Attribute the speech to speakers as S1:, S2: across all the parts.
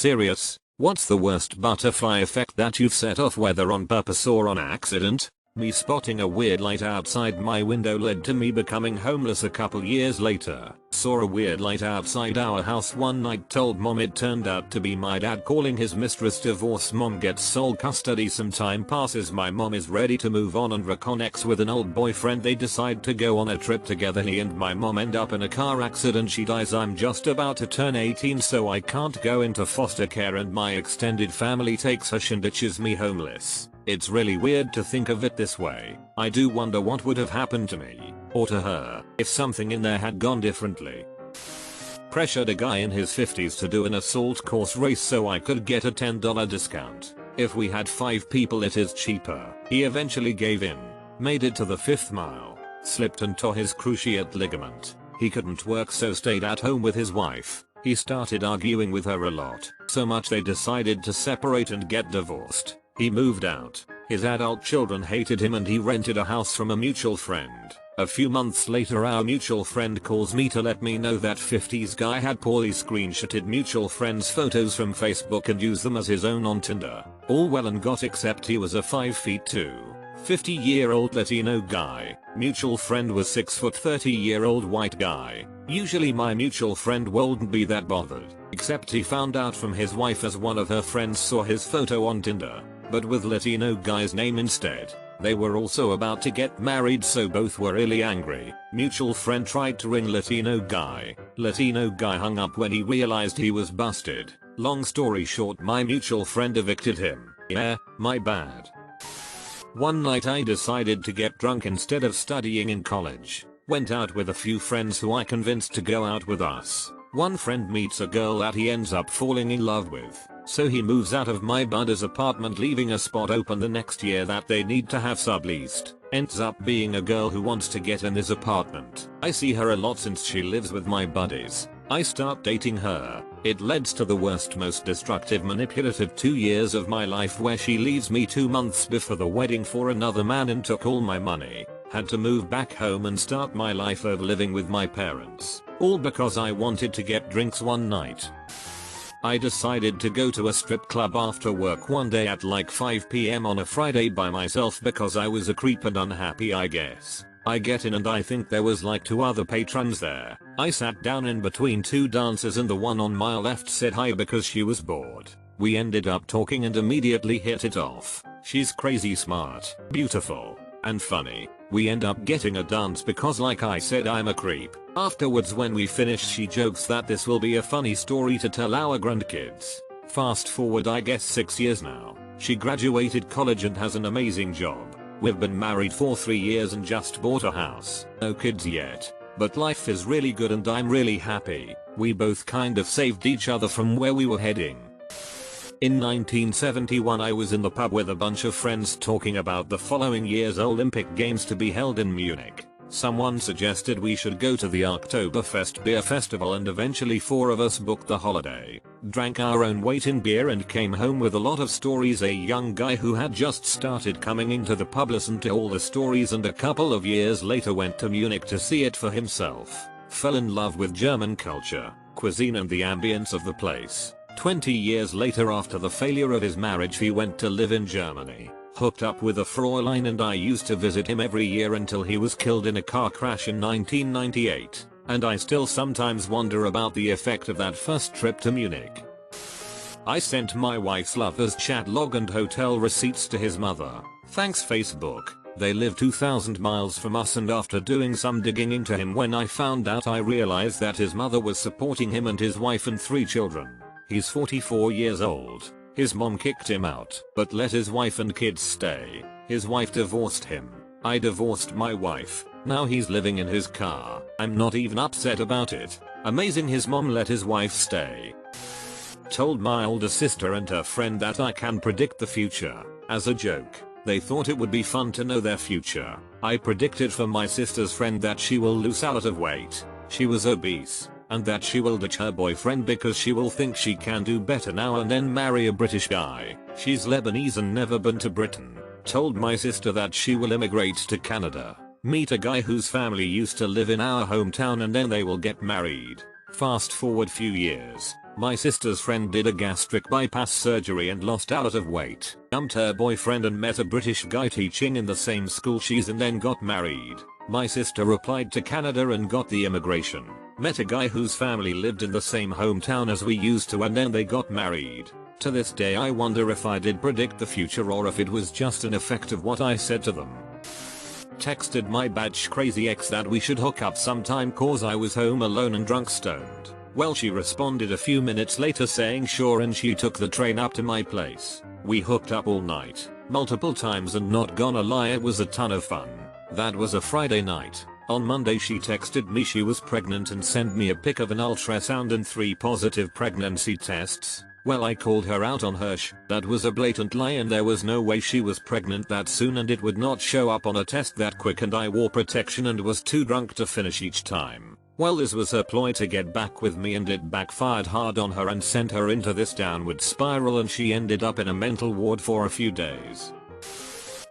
S1: Serious? What's the worst butterfly effect that you've set off, whether on purpose or on accident? Me spotting a weird light outside my window led to me becoming homeless a couple years later. Saw a weird light outside our house one night, told mom, it turned out to be my dad calling his mistress. Divorce, mom gets sole custody. Some time passes, my mom is ready to move on and reconnects with an old boyfriend. They decide to go on a trip together. He and my mom end up in a car accident. She dies. I'm just about to turn 18, so I can't go into foster care, and my extended family takes her and ditches me homeless. It's really weird to think of it this way. I do wonder what would have happened to me, or to her, if something in there had gone differently. Pressured a guy in his 50s to do an assault course race so I could get a $10 discount. If we had 5 people it is cheaper. He eventually gave in, made it to the 5th mile, slipped and tore his cruciate ligament. He couldn't work, so stayed at home with his wife. He started arguing with her a lot, so much they decided to separate and get divorced. He moved out. His adult children hated him and he rented a house from a mutual friend. A few months later our mutual friend calls me to let me know that 50s guy had poorly screenshotted mutual friends' photos from Facebook and used them as his own on Tinder. All well and good, except he was a 5'2", 50-year-old Latino guy. Mutual friend was 6', 30-year-old white guy. Usually my mutual friend wouldn't be that bothered, except he found out from his wife as one of her friends saw his photo on Tinder, but with Latino guy's name instead. They were also about to get married, so both were really angry. Mutual friend tried to ring Latino guy. Latino guy hung up when he realized he was busted. Long story short, my mutual friend evicted him. Yeah, my bad. One night I decided to get drunk instead of studying in college. Went out with a few friends who I convinced to go out with us. One friend meets a girl that he ends up falling in love with, so he moves out of my buddy's apartment, leaving a spot open the next year that they need to have subleased. Ends up being a girl who wants to get in his apartment. I see her a lot since she lives with my buddies. I start dating her. It leads to the worst, most destructive, manipulative 2 years of my life, where she leaves me 2 months before the wedding for another man and took all my money. Had to move back home and start my life over living with my parents. All because I wanted to get drinks one night. I decided to go to a strip club after work one day at like 5 PM on a Friday by myself because I was a creep and unhappy, I guess. I get in and I think there was like 2 other patrons there. I sat down in between 2 dancers and the one on my left said hi because she was bored. We ended up talking and immediately hit it off. She's crazy smart, beautiful, and funny. We end up getting a dance because, like I said, I'm a creep. Afterwards when we finish, she jokes that this will be a funny story to tell our grandkids. Fast forward I guess 6 years now. She graduated college and has an amazing job. We've been married for 3 years and just bought a house. No kids yet, but life is really good and I'm really happy. We both kind of saved each other from where we were heading. In 1971 I was in the pub with a bunch of friends talking about the following year's Olympic Games to be held in Munich. Someone suggested we should go to the Oktoberfest beer festival and eventually 4 of us booked the holiday. Drank our own weight in beer and came home with a lot of stories. A young guy who had just started coming into the pub listened to all the stories and a couple of years later went to Munich to see it for himself. Fell in love with German culture, cuisine and the ambience of the place. 20 years later, after the failure of his marriage, he went to live in Germany. Hooked up with a Fräulein and I used to visit him every year until he was killed in a car crash in 1998. And I still sometimes wonder about the effect of that first trip to Munich. I sent my wife's lover's chat log and hotel receipts to his mother. Thanks Facebook. They live 2,000 miles from us, and after doing some digging into him, when I found out, I realized that his mother was supporting him and his wife and 3 children. He's 44 years old. His mom kicked him out, but let his wife and kids stay. His wife divorced him. I divorced my wife. Now he's living in his car. I'm not even upset about it. Amazing his mom let his wife stay. Told my older sister and her friend that I can predict the future. As a joke. They thought it would be fun to know their future. I predicted for my sister's friend that she will lose a lot of weight. She was obese. And that she will ditch her boyfriend because she will think she can do better now and then marry a British guy. She's Lebanese and never been to Britain. Told my sister that she will immigrate to Canada, meet a guy whose family used to live in our hometown, and then they will get married. Fast forward few years. My sister's friend did a gastric bypass surgery and lost a lot of weight. Dumped her boyfriend and met a British guy teaching in the same school she's in, then got married. My sister applied to Canada and got the immigration. Met a guy whose family lived in the same hometown as we used to, and then they got married. To this day I wonder if I did predict the future or if it was just an effect of what I said to them. Texted my batch crazy ex that we should hook up sometime cause I was home alone and drunk stoned. Well, she responded a few minutes later saying sure, and she took the train up to my place. We hooked up all night, multiple times, and not gonna lie, it was a ton of fun. That was a Friday night. On Monday she texted me she was pregnant and sent me a pic of an ultrasound and 3 positive pregnancy tests. Well, I called her out on her that was a blatant lie and there was no way she was pregnant that soon and it would not show up on a test that quick, and I wore protection and was too drunk to finish each time. Well, this was her ploy to get back with me and it backfired hard on her and sent her into this downward spiral, and she ended up in a mental ward for a few days.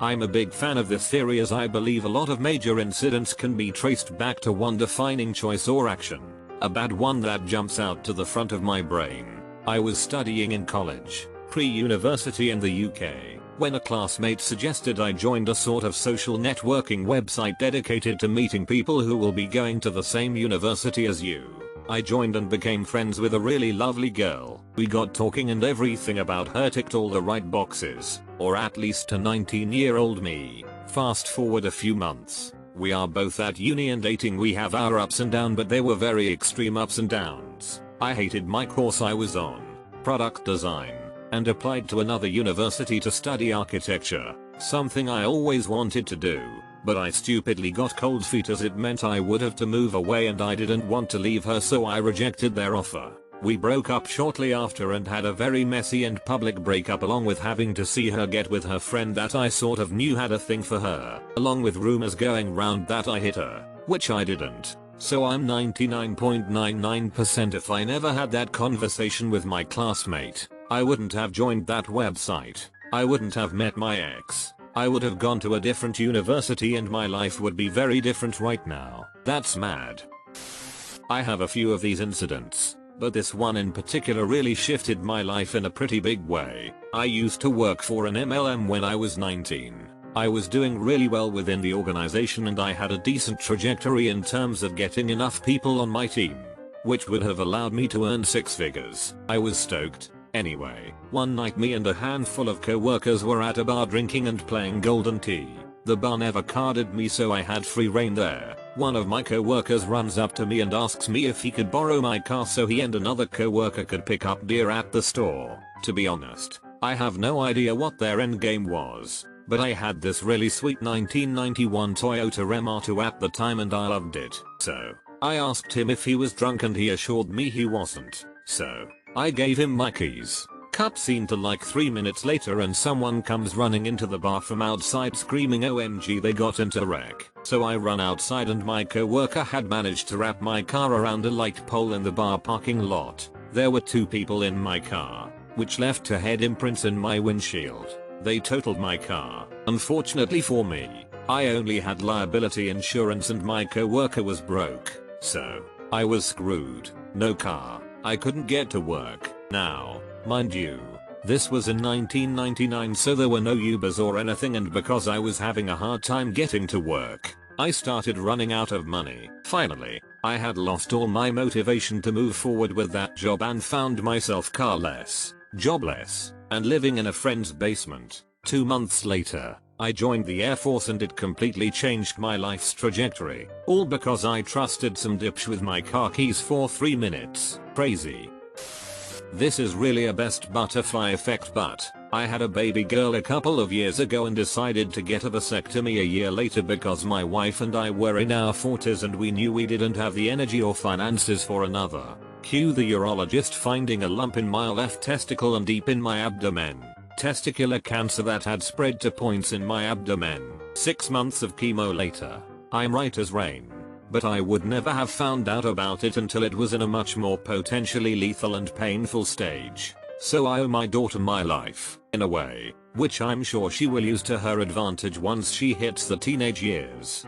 S1: I'm a big fan of this theory as I believe a lot of major incidents can be traced back to one defining choice or action. A bad one that jumps out to the front of my brain. I was studying in college, pre-university in the UK, when a classmate suggested I joined a sort of social networking website dedicated to meeting people who will be going to the same university as you. I joined and became friends with a really lovely girl. We got talking and everything about her ticked all the right boxes, or at least to 19-year-old me. Fast forward a few months. We are both at uni and dating. We have our ups and downs, but they were very extreme ups and downs. I hated my course I was on, product design, and applied to another university to study architecture, something I always wanted to do, but I stupidly got cold feet as it meant I would have to move away and I didn't want to leave her, so I rejected their offer. We broke up shortly after and had a very messy and public breakup, along with having to see her get with her friend that I sort of knew had a thing for her, along with rumors going round that I hit her, which I didn't. So I'm 99.99% if I never had that conversation with my classmate, I wouldn't have joined that website. I wouldn't have met my ex. I would have gone to a different university and my life would be very different right now. That's mad. I have a few of these incidents, but this one in particular really shifted my life in a pretty big way. I used to work for an MLM when I was 19. I was doing really well within the organization and I had a decent trajectory in terms of getting enough people on my team, which would have allowed me to earn 6 figures. I was stoked. Anyway, one night me and a handful of co-workers were at a bar drinking and playing Golden Tee. The bar never carded me, so I had free reign there. One of my co-workers runs up to me and asks me if he could borrow my car so he and another co-worker could pick up beer at the store. To be honest, I have no idea what their end game was, but I had this really sweet 1991 Toyota M2 at the time and I loved it. So, I asked him if he was drunk and he assured me he wasn't. So, I gave him my keys. Cutscene to like 3 minutes later and someone comes running into the bar from outside screaming OMG they got into a wreck. So I run outside and my co-worker had managed to wrap my car around a light pole in the bar parking lot. There were 2 people in my car, which left to head imprints in my windshield. They totaled my car. Unfortunately for me, I only had liability insurance and my co-worker was broke. So, I was screwed. No car. I couldn't get to work. Now, mind you, this was in 1999, so there were no Ubers or anything, and because I was having a hard time getting to work, I started running out of money. Finally, I had lost all my motivation to move forward with that job and found myself carless, jobless, and living in a friend's basement. 2 months later, I joined the Air Force and it completely changed my life's trajectory. All because I trusted some dipsh with my car keys for 3 minutes. Crazy. This is really a best butterfly effect, but I had a baby girl a couple of years ago and decided to get a vasectomy a year later because my wife and I were in our 40s and we knew we didn't have the energy or finances for another. Cue the urologist finding a lump in my left testicle and deep in my abdomen. Testicular cancer that had spread to points in my abdomen. 6 months of chemo later, I'm right as rain. But I would never have found out about it until it was in a much more potentially lethal and painful stage. So I owe my daughter my life, in a way, which I'm sure she will use to her advantage once she hits the teenage years.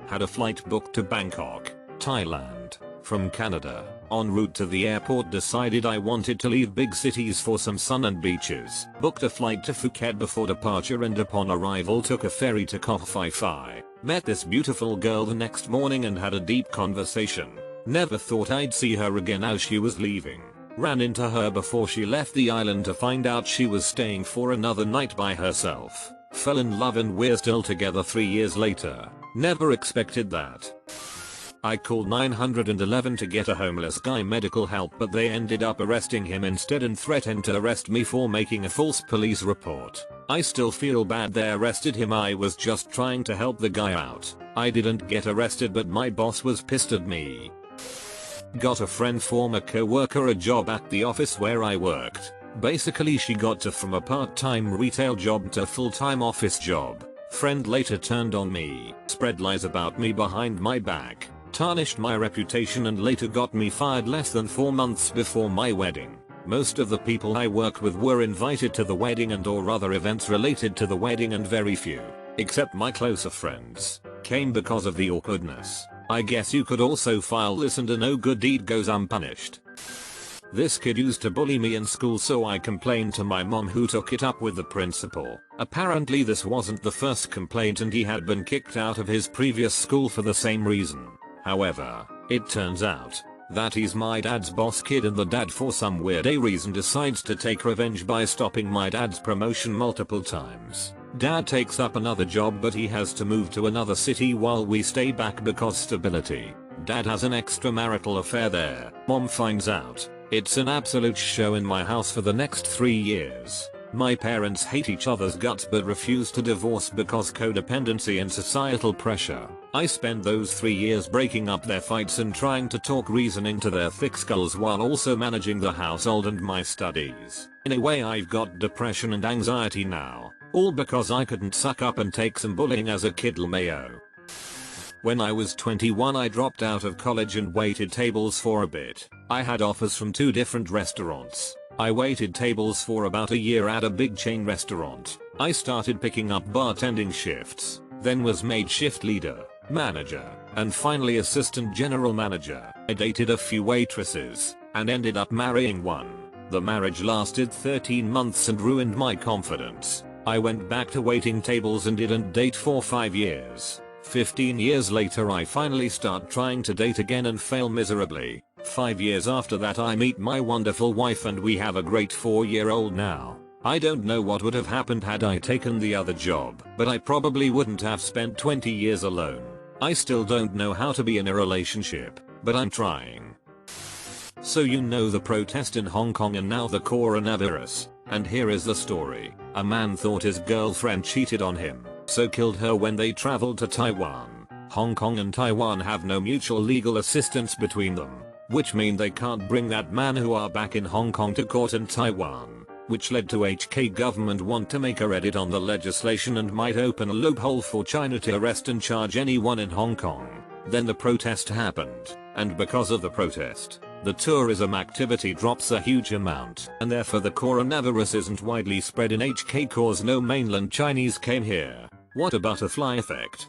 S1: Had a flight booked to Bangkok, Thailand, from Canada, En route to the airport decided I wanted to leave big cities for some sun and beaches. Booked a flight to Phuket before departure and upon arrival took a ferry to Koh Phi Phi. Met this beautiful girl the next morning and had a deep conversation. Never thought I'd see her again as she was leaving. Ran into her before she left the island to find out she was staying for another night by herself. Fell in love and we're still together 3 years later. Never expected that. I called 911 to get a homeless guy medical help, but they ended up arresting him instead and threatened to arrest me for making a false police report. I still feel bad they arrested him. I was just trying to help the guy out. I didn't get arrested, but my boss was pissed at me. Got a friend, former co-worker, a job at the office where I worked. Basically she got to from a part-time retail job to full-time office job. Friend later turned on me, spread lies about me behind my back, tarnished my reputation and later got me fired less than 4 months before my wedding. Most of the people I worked with were invited to the wedding and or other events related to the wedding, and very few, except my closer friends, came because of the awkwardness. I guess you could also file this and a no good deed goes unpunished. This kid used to bully me in school, so I complained to my mom, who took it up with the principal. Apparently this wasn't the first complaint and he had been kicked out of his previous school for the same reason. However, it turns out that he's my dad's boss kid, and the dad for some weird reason decides to take revenge by stopping my dad's promotion multiple times. Dad takes up another job, but he has to move to another city while we stay back because stability. Dad has an extramarital affair there. Mom finds out. It's an absolute show in my house for the next 3 years. My parents hate each other's guts but refuse to divorce because codependency and societal pressure. I spend those 3 years breaking up their fights and trying to talk reason into their thick skulls while also managing the household and my studies. In a way, I've got depression and anxiety now. All because I couldn't suck up and take some bullying as a kid. LMAO. When I was 21 I dropped out of college and waited tables for a bit. I had offers from 2 different restaurants. I waited tables for about a year at a big chain restaurant. I started picking up bartending shifts, then was made shift leader, manager, and finally assistant general manager. I dated a few waitresses and ended up marrying one. The marriage lasted 13 months and ruined my confidence. I went back to waiting tables and didn't date for 5 years. 15 years later I finally start trying to date again and fail miserably. 5 years after that I meet my wonderful wife and we have a great 4-year-old now. I don't know what would have happened had I taken the other job, but I probably wouldn't have spent 20 years alone. I still don't know how to be in a relationship, but I'm trying. So you know the protest in Hong Kong and now the coronavirus, and here is the story. A man thought his girlfriend cheated on him, so killed her when they traveled to Taiwan. Hong Kong and Taiwan have no mutual legal assistance between them, which mean they can't bring that man who are back in Hong Kong to court in Taiwan, which led to HK government want to make a edit on the legislation and might open a loophole for China to arrest and charge anyone in Hong Kong. Then the protest happened, and because of the protest, the tourism activity drops a huge amount, and therefore the coronavirus isn't widely spread in HK cause no mainland Chinese came here. What a butterfly effect.